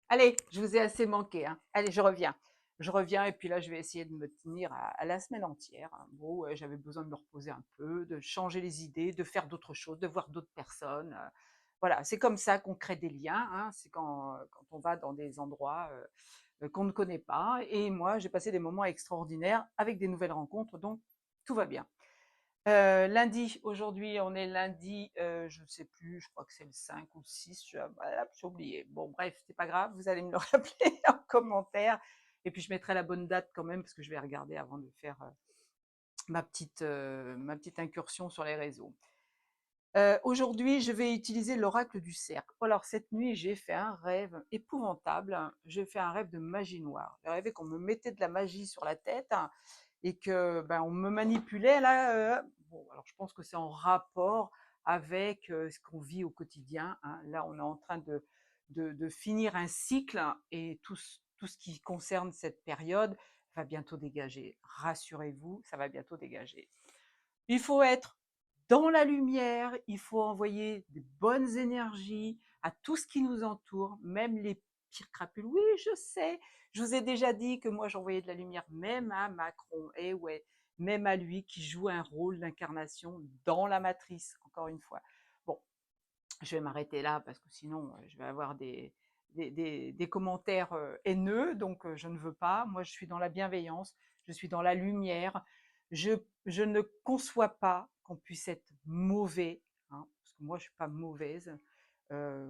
Allez, je vous ai assez manqué, hein. Allez, je reviens. Je reviens et puis là, je vais essayer de me tenir à la semaine entière, hein. Bon, ouais, j'avais besoin de me reposer un peu, de changer les idées, de faire d'autres choses, de voir d'autres personnes. Voilà, c'est comme ça qu'on crée des liens, hein. C'est quand on va dans des endroits qu'on ne connaît pas. Et moi, j'ai passé des moments extraordinaires avec des nouvelles rencontres, donc tout va bien. Lundi, aujourd'hui, on est lundi, je ne sais plus, je crois que c'est le 5 ou le 6, voilà, j'ai oublié. Bon bref, c'est pas grave, vous allez me le rappeler en commentaire et puis je mettrai la bonne date quand même parce que je vais regarder avant de faire, ma petite incursion sur les réseaux. Aujourd'hui, je vais utiliser l'oracle du cercle. Alors cette nuit, j'ai fait un rêve épouvantable, hein. J'ai fait un rêve de magie noire. J'ai rêvé qu'on me mettait de la magie sur la tête, hein, et que, ben, on me manipulait là, bon, alors je pense que c'est en rapport avec, ce qu'on vit au quotidien, hein. Là, on est en train de finir un cycle et tout ce qui concerne cette période va bientôt dégager. Rassurez-vous, ça va bientôt dégager. Il faut être dans la lumière, il faut envoyer des bonnes énergies à tout ce qui nous entoure, même les pires crapules. Oui, je sais, je vous ai déjà dit que moi j'envoyais de la lumière même à Macron, et ouais, même à lui qui joue un rôle d'incarnation dans la matrice, encore une fois. Bon, je vais m'arrêter là parce que sinon je vais avoir des commentaires haineux, donc je ne veux pas. Moi, je suis dans la bienveillance, je suis dans la lumière. Je, je ne conçois pas qu'on puisse être mauvais, hein, parce que moi, je ne suis pas mauvaise.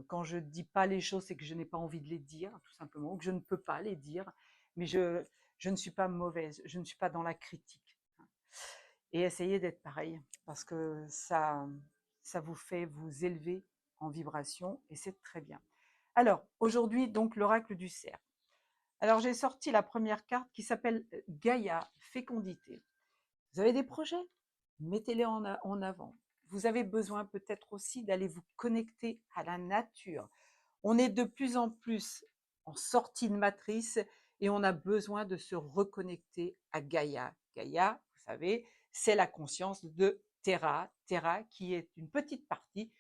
Quand je ne dis pas les choses, c'est que je n'ai pas envie de les dire, tout simplement, ou que je ne peux pas les dire. Mais je ne suis pas mauvaise, je ne suis pas dans la critique, hein. Et essayez d'être pareil, parce que ça vous fait vous élever en vibration, et c'est très bien. Alors, aujourd'hui, donc, l'oracle du cerf. Alors, j'ai sorti la première carte qui s'appelle Gaïa, fécondité. Vous avez des projets? Mettez-les en avant. Vous avez besoin peut-être aussi d'aller vous connecter à la nature. On est de plus en plus en sortie de matrice et on a besoin de se reconnecter à Gaïa. Gaïa, vous savez, c'est la conscience de Terra, Terra qui est une petite partie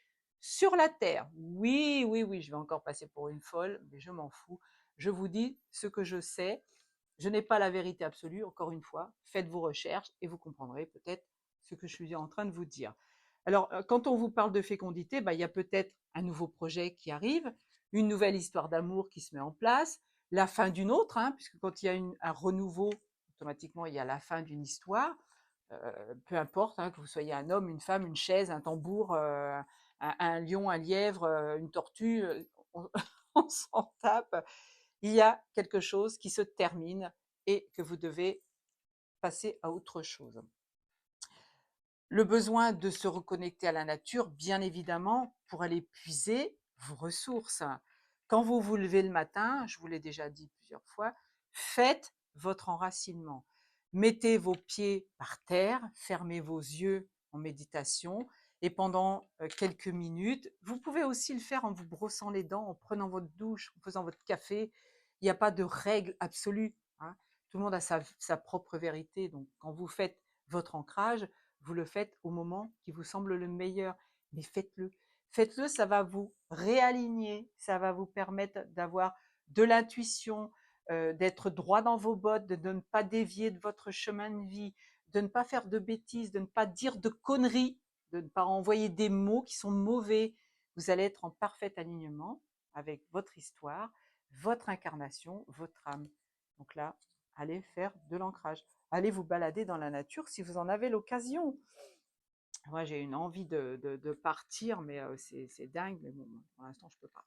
sur la Terre. Oui, oui, oui, je vais encore passer pour une folle, mais je m'en fous. Je vous dis ce que je sais. Je n'ai pas la vérité absolue, encore une fois. Faites vos recherches et vous comprendrez peut-être ce que je suis en train de vous dire. Alors, quand on vous parle de fécondité, bah, il y a peut-être un nouveau projet qui arrive, une nouvelle histoire d'amour qui se met en place, la fin d'une autre, hein, puisque quand il y a un renouveau, automatiquement, il y a la fin d'une histoire. Peu importe, hein, que vous soyez un homme, une femme, une chaise, un tambour, un lion, un lièvre, une tortue, on, on s'en tape. Il y a quelque chose qui se termine et que vous devez passer à autre chose. Le besoin de se reconnecter à la nature, bien évidemment, pour aller puiser vos ressources. Quand vous vous levez le matin, je vous l'ai déjà dit plusieurs fois, faites votre enracinement. Mettez vos pieds par terre, fermez vos yeux en méditation et pendant quelques minutes, vous pouvez aussi le faire en vous brossant les dents, en prenant votre douche, en faisant votre café. Il n'y a pas de règle absolue, hein. Tout le monde a sa propre vérité. Donc, quand vous faites votre ancrage, vous le faites au moment qui vous semble le meilleur, mais faites-le. Faites-le, ça va vous réaligner, ça va vous permettre d'avoir de l'intuition, d'être droit dans vos bottes, de ne pas dévier de votre chemin de vie, de ne pas faire de bêtises, de ne pas dire de conneries, de ne pas envoyer des mots qui sont mauvais. Vous allez être en parfait alignement avec votre histoire, votre incarnation, votre âme. Donc là, allez faire de l'ancrage. Allez vous balader dans la nature si vous en avez l'occasion. Moi, j'ai une envie de partir, mais c'est dingue, mais bon, pour l'instant, je peux pas.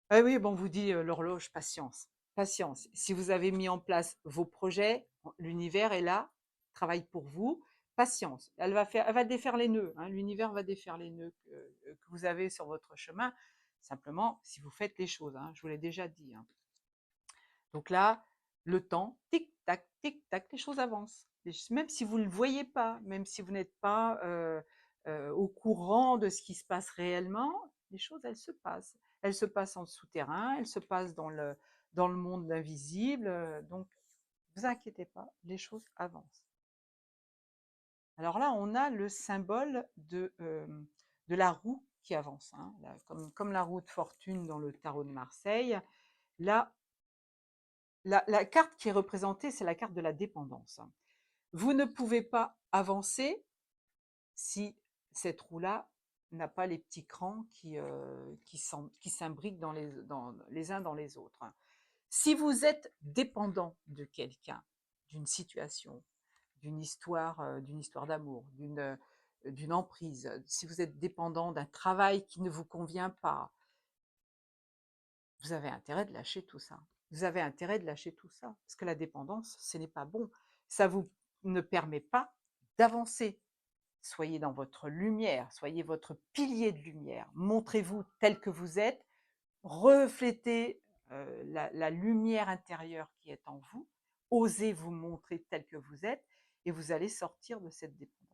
Ah oui, bon, on vous dit l'horloge, patience. Patience. Si vous avez mis en place vos projets, l'univers est là, travaille pour vous. Patience. Elle va défaire les nœuds, hein. L'univers va défaire les nœuds que vous avez sur votre chemin. Simplement, si vous faites les choses, hein, je vous l'ai déjà dit, hein. Donc là, le temps, tic tac, les choses avancent. Même si vous ne le voyez pas, même si vous n'êtes pas au courant de ce qui se passe réellement, les choses, elles se passent. Elles se passent en souterrain, elles se passent dans le monde invisible. Donc, ne vous inquiétez pas, les choses avancent. Alors là, on a le symbole de la roue qui avance, hein, là, comme la roue de fortune dans le tarot de Marseille. Là, la carte qui est représentée, c'est la carte de la dépendance. Vous ne pouvez pas avancer si cette roue-là n'a pas les petits crans qui s'imbriquent dans les uns dans les autres. Si vous êtes dépendant de quelqu'un, d'une situation, d'une histoire d'amour, d'une emprise, si vous êtes dépendant d'un travail qui ne vous convient pas, vous avez intérêt de lâcher tout ça. Vous avez intérêt de lâcher tout ça, parce que la dépendance, ce n'est pas bon. Ça vous ne permet pas d'avancer. Soyez dans votre lumière, soyez votre pilier de lumière. Montrez-vous tel que vous êtes, reflétez la lumière intérieure qui est en vous, osez vous montrer tel que vous êtes, et vous allez sortir de cette dépendance.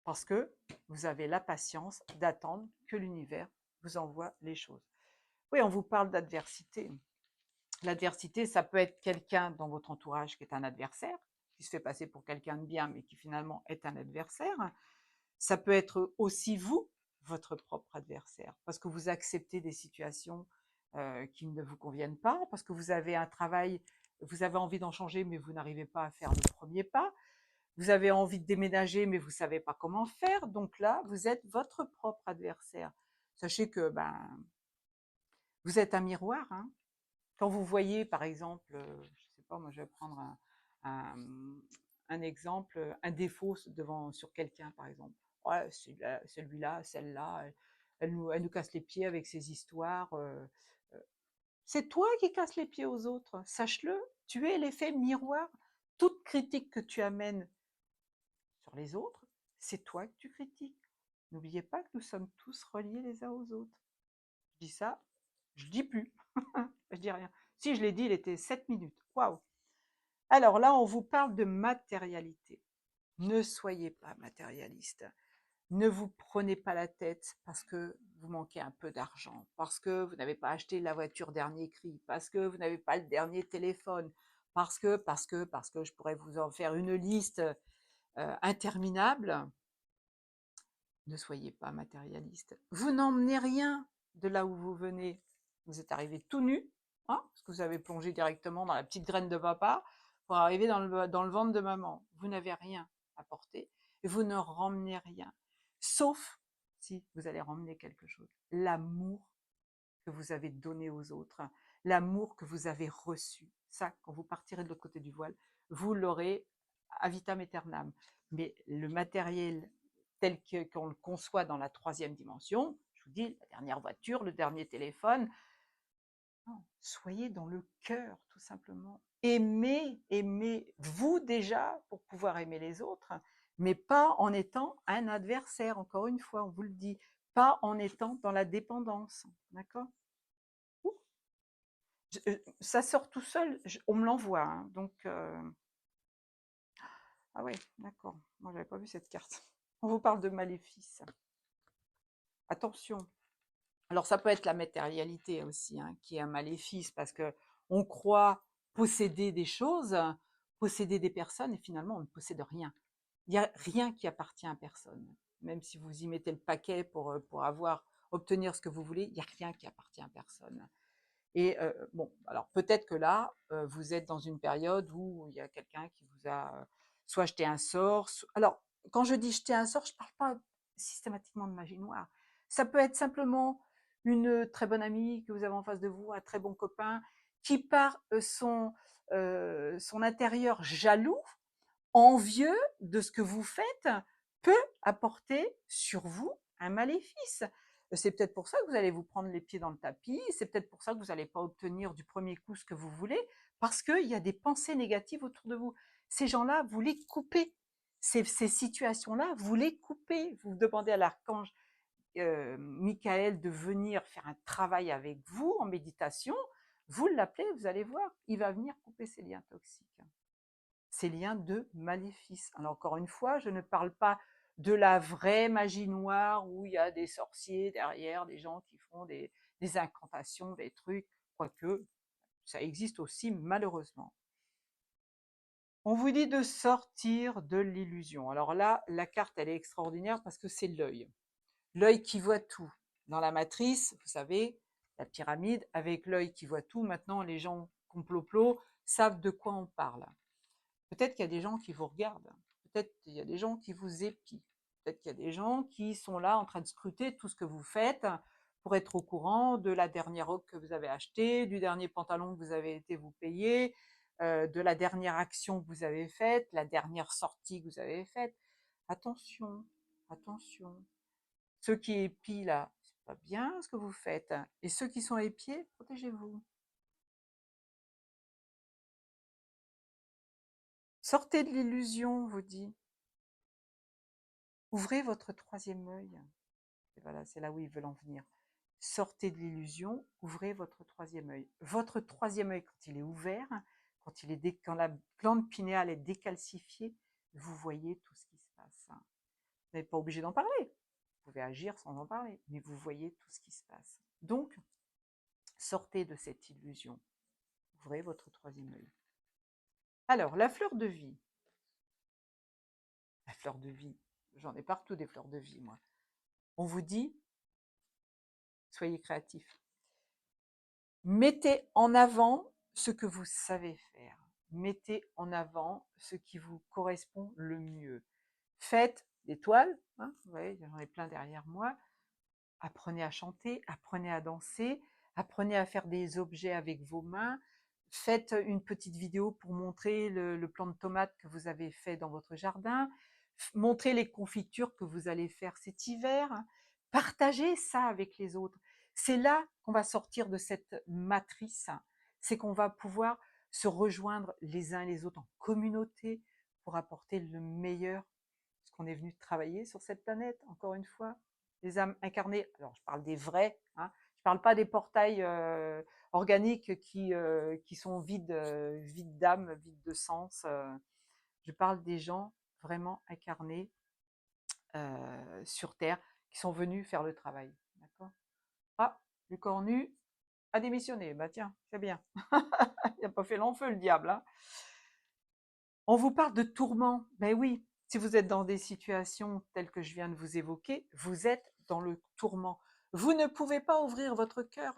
Parce que vous avez la patience d'attendre que l'univers vous envoie les choses. Oui, on vous parle d'adversité. L'adversité, ça peut être quelqu'un dans votre entourage qui est un adversaire, qui se fait passer pour quelqu'un de bien, mais qui finalement est un adversaire. Ça peut être aussi vous, votre propre adversaire, parce que vous acceptez des situations qui ne vous conviennent pas, parce que vous avez un travail, vous avez envie d'en changer, mais vous n'arrivez pas à faire le premier pas. Vous avez envie de déménager, mais vous ne savez pas comment faire. Donc là, vous êtes votre propre adversaire. Sachez que vous êtes un miroir, hein. Quand vous voyez, par exemple, je ne sais pas, moi je vais prendre un, un exemple, un défaut sur quelqu'un, par exemple. Ouais, celui-là, celle-là, elle nous casse les pieds avec ses histoires. C'est toi qui casses les pieds aux autres, sache-le, tu es l'effet miroir. Toute critique que tu amènes sur les autres, c'est toi que tu critiques. N'oubliez pas que nous sommes tous reliés les uns aux autres. Je dis ça, je dis plus, je dis rien. Si je l'ai dit, il était 7 minutes. Waouh! Alors là, on vous parle de matérialité. Ne soyez pas matérialiste. Ne vous prenez pas la tête parce que vous manquez un peu d'argent, parce que vous n'avez pas acheté la voiture dernier cri, parce que vous n'avez pas le dernier téléphone, parce que je pourrais vous en faire une liste interminable. Ne soyez pas matérialiste. Vous n'emmenez rien de là où vous venez. Vous êtes arrivé tout nu, hein, parce que vous avez plongé directement dans la petite graine de papa pour arriver dans le ventre de maman. Vous n'avez rien à porter et vous ne ramenez rien. Sauf si vous allez ramener quelque chose. L'amour que vous avez donné aux autres, l'amour que vous avez reçu. Ça, quand vous partirez de l'autre côté du voile, vous l'aurez à vitam aeternam. Mais le matériel tel qu'on le conçoit dans la troisième dimension, je vous dis, la dernière voiture, le dernier téléphone, non, soyez dans le cœur, tout simplement. Aimez-vous déjà pour pouvoir aimer les autres, mais pas en étant un adversaire, encore une fois, on vous le dit, pas en étant dans la dépendance, d'accord? Ça sort tout seul, on me l'envoie, hein, donc ah ouais, d'accord, moi j'avais pas vu cette carte. On vous parle de maléfice. Attention. Alors ça peut être la matérialité aussi, hein, qui est un maléfice, parce que on croit posséder des choses, posséder des personnes, et finalement on ne possède rien. Il n'y a rien qui appartient à personne. Même si vous y mettez le paquet pour obtenir ce que vous voulez, il n'y a rien qui appartient à personne. Et bon, alors peut-être que là, vous êtes dans une période où il y a quelqu'un qui vous a soit jeté un sort. Alors, quand je dis jeter un sort, je ne parle pas systématiquement de magie noire. Ça peut être simplement une très bonne amie que vous avez en face de vous, un très bon copain, qui par son intérieur jaloux, envieux de ce que vous faites, peut apporter sur vous un maléfice. C'est peut-être pour ça que vous allez vous prendre les pieds dans le tapis, c'est peut-être pour ça que vous n'allez pas obtenir du premier coup ce que vous voulez, parce qu'il y a des pensées négatives autour de vous. Ces gens-là, vous les coupez. Ces situations-là, vous les coupez. Vous demandez à l'archange Michael de venir faire un travail avec vous en méditation. Vous l'appelez, vous allez voir, il va venir couper ces liens toxiques, ces liens de maléfice. Alors encore une fois, je ne parle pas de la vraie magie noire où il y a des sorciers derrière, des gens qui font des incantations, des trucs, quoique ça existe aussi malheureusement. On vous dit de sortir de l'illusion. Alors là, la carte, elle est extraordinaire parce que c'est l'œil. l'œil qui voit tout. Dans la matrice, vous savez, la pyramide, avec l'œil qui voit tout, maintenant les gens complot savent de quoi on parle. Peut-être qu'il y a des gens qui vous regardent, peut-être qu'il y a des gens qui vous épient, peut-être qu'il y a des gens qui sont là en train de scruter tout ce que vous faites pour être au courant de la dernière robe que vous avez achetée, du dernier pantalon que vous avez été vous payer, de la dernière action que vous avez faite, la dernière sortie que vous avez faite. Attention, attention. Ceux qui épient là, c'est pas bien ce que vous faites. Et ceux qui sont épiés, protégez-vous. Sortez de l'illusion, vous dit. Ouvrez votre troisième œil. Et voilà, c'est là où ils veulent en venir. Sortez de l'illusion, ouvrez votre troisième œil. Votre troisième œil, quand il est ouvert, quand la glande pinéale est décalcifiée, vous voyez tout ce qui se passe. Vous n'êtes pas obligé d'en parler. Vous pouvez agir sans en parler, mais vous voyez tout ce qui se passe. Donc, sortez de cette illusion. Ouvrez votre troisième œil. Alors, la fleur de vie. La fleur de vie, j'en ai partout des fleurs de vie, moi. On vous dit, soyez créatifs. Mettez en avant ce que vous savez faire. Mettez en avant ce qui vous correspond le mieux. Faites des toiles, hein, vous voyez, j'en ai plein derrière moi. Apprenez à chanter, apprenez à danser, apprenez à faire des objets avec vos mains. Faites une petite vidéo pour montrer le plant de tomates que vous avez fait dans votre jardin. Montrez les confitures que vous allez faire cet hiver. Partagez ça avec les autres. C'est là qu'on va sortir de cette matrice. C'est qu'on va pouvoir se rejoindre les uns et les autres en communauté pour apporter le meilleur, parce qu'on est venu travailler sur cette planète, encore une fois. Les âmes incarnées, alors je parle des vrais, hein, je parle pas des portails organiques qui sont vides, vides d'âme, vides de sens. Je parle des gens vraiment incarnés sur Terre qui sont venus faire le travail. D'accord. Ah, le cornu a démissionné. Bah tiens, c'est bien. Il n'a pas fait long feu le diable. Hein. On vous parle de tourments. Ben oui, si vous êtes dans des situations telles que je viens de vous évoquer, vous êtes dans le tourment. Vous ne pouvez pas ouvrir votre cœur.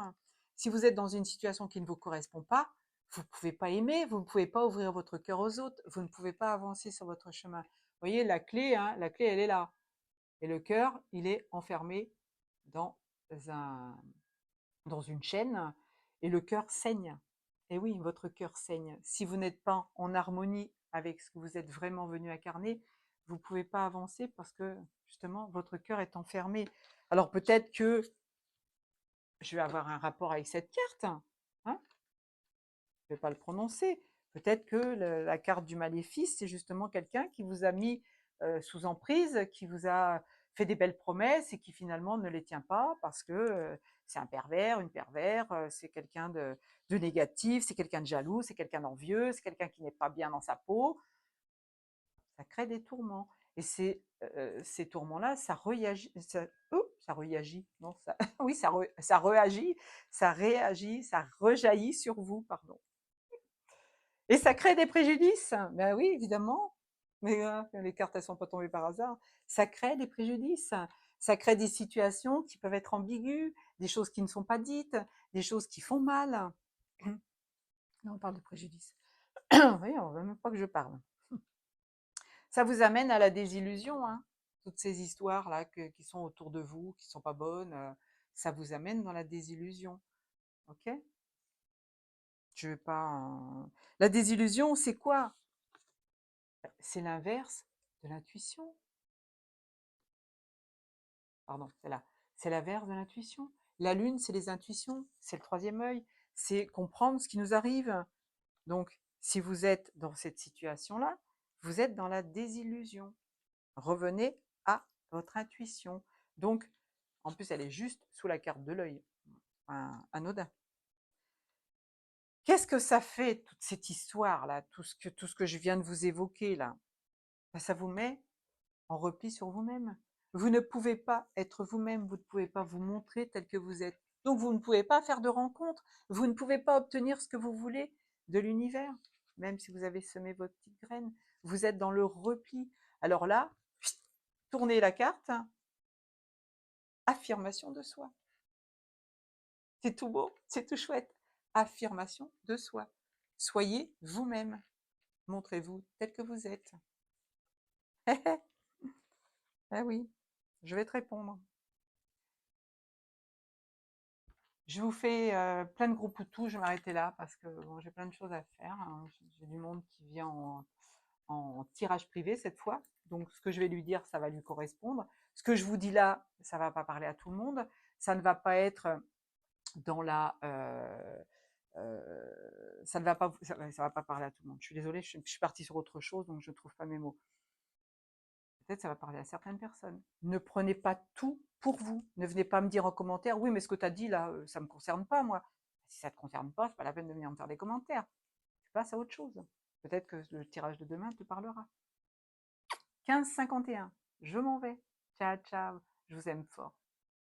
Si vous êtes dans une situation qui ne vous correspond pas, vous ne pouvez pas aimer, vous ne pouvez pas ouvrir votre cœur aux autres, vous ne pouvez pas avancer sur votre chemin. Vous voyez, la clé, elle est là. Et le cœur, il est enfermé dans un, dans une chaîne, et le cœur saigne. Et oui, votre cœur saigne. Si vous n'êtes pas en harmonie avec ce que vous êtes vraiment venu incarner, vous ne pouvez pas avancer parce que justement, votre cœur est enfermé. Alors peut-être que je vais avoir un rapport avec cette carte, hein, je ne vais pas le prononcer. Peut-être que la carte du maléfice, c'est justement quelqu'un qui vous a mis sous emprise, qui vous a fait des belles promesses et qui finalement ne les tient pas parce que c'est un pervers, une pervers, c'est quelqu'un de négatif, c'est quelqu'un de jaloux, c'est quelqu'un d'envieux, c'est quelqu'un qui n'est pas bien dans sa peau. Ça crée des tourments. Et ces tourments-là, ça réagit, ça réagit, non, ça, oui, ça réagit, ça rejaillit sur vous, pardon. Et ça crée des préjudices. Ben oui, évidemment. Mais les cartes, elles sont pas tombées par hasard. Ça crée des préjudices. Ça crée des situations qui peuvent être ambiguës, des choses qui ne sont pas dites, des choses qui font mal. Là, on parle de préjudice. Oui, on ne veut même pas que je parle. Ça vous amène à la désillusion, hein. Toutes ces histoires-là qui sont autour de vous, qui ne sont pas bonnes, ça vous amène dans la désillusion. Ok. Je vais pas. La désillusion, c'est quoi? C'est l'inverse de l'intuition. Pardon, c'est là. C'est l'inverse de l'intuition. La lune, c'est les intuitions, c'est le troisième œil, c'est comprendre ce qui nous arrive. Donc, si vous êtes dans cette situation-là, vous êtes dans la désillusion. Revenez à votre intuition. Donc, en plus, elle est juste sous la carte de l'œil. Anodin. Qu'est-ce que ça fait, toute cette histoire-là, tout ce que je viens de vous évoquer là? Ben, ça vous met en repli sur vous-même. Vous ne pouvez pas être vous-même, vous ne pouvez pas vous montrer tel que vous êtes. Donc vous ne pouvez pas faire de rencontres, vous ne pouvez pas obtenir ce que vous voulez de l'univers, même si vous avez semé votre petite graine. Vous êtes dans le repli. Alors là, tournez la carte Affirmation de soi. C'est tout beau, c'est tout chouette. Affirmation de soi. Soyez vous-même. Montrez-vous tel que vous êtes. Ah oui, je vais te répondre. Je vous fais plein de gros poutous, je vais m'arrêter là parce que bon, j'ai plein de choses à faire, hein. J'ai du monde qui vient en tirage privé cette fois. Donc ce que je vais lui dire, ça va lui correspondre. Ce que je vous dis là, ça va pas parler à tout le monde. Ça ne va pas être dans la... ça ne va pas, ça va pas parler à tout le monde. Je suis désolée, je suis partie sur autre chose, donc je ne trouve pas mes mots. Peut-être ça va parler à certaines personnes. Ne prenez pas tout pour vous. Ne venez pas me dire en commentaire, oui, mais ce que tu as dit là, ça ne me concerne pas, moi. Si ça ne te concerne pas, c'est pas la peine de venir me faire des commentaires. Tu passes à autre chose. Peut-être que le tirage de demain te parlera. 15,51. Je m'en vais. Ciao, ciao. Je vous aime fort.